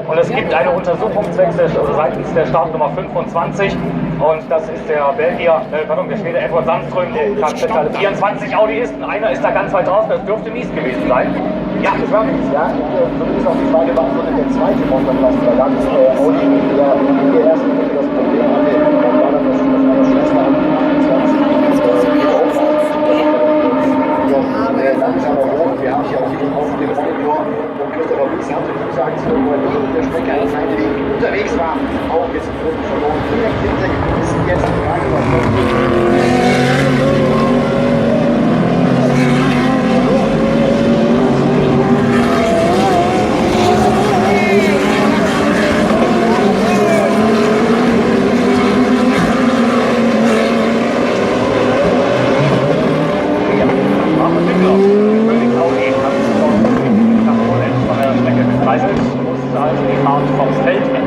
Und es gibt eine Untersuchung seitens der Startnummer 25 und das ist der Belgier, der Schwede Edward Sandström, der Kfz 24 Audi ist und einer ist da ganz weit draußen, das dürfte Mies gewesen sein. Ja, das war nichts, ja. Zumindest auf die Frage beantwortet der zweite Motorklasse. Da gab es Audi, der in der ersten Runde das Problem hatte. Dann war dann das eine Schwester an 28 langsamer hoch. Wir haben hier auch wieder auf dem Monitor und Christopher Wies hatte gesagt, der Strecke eine Seite, die unterwegs war, auch jetzt im Viertel verloren. Ist jetzt die Frage, was also die Fahrt vom Feld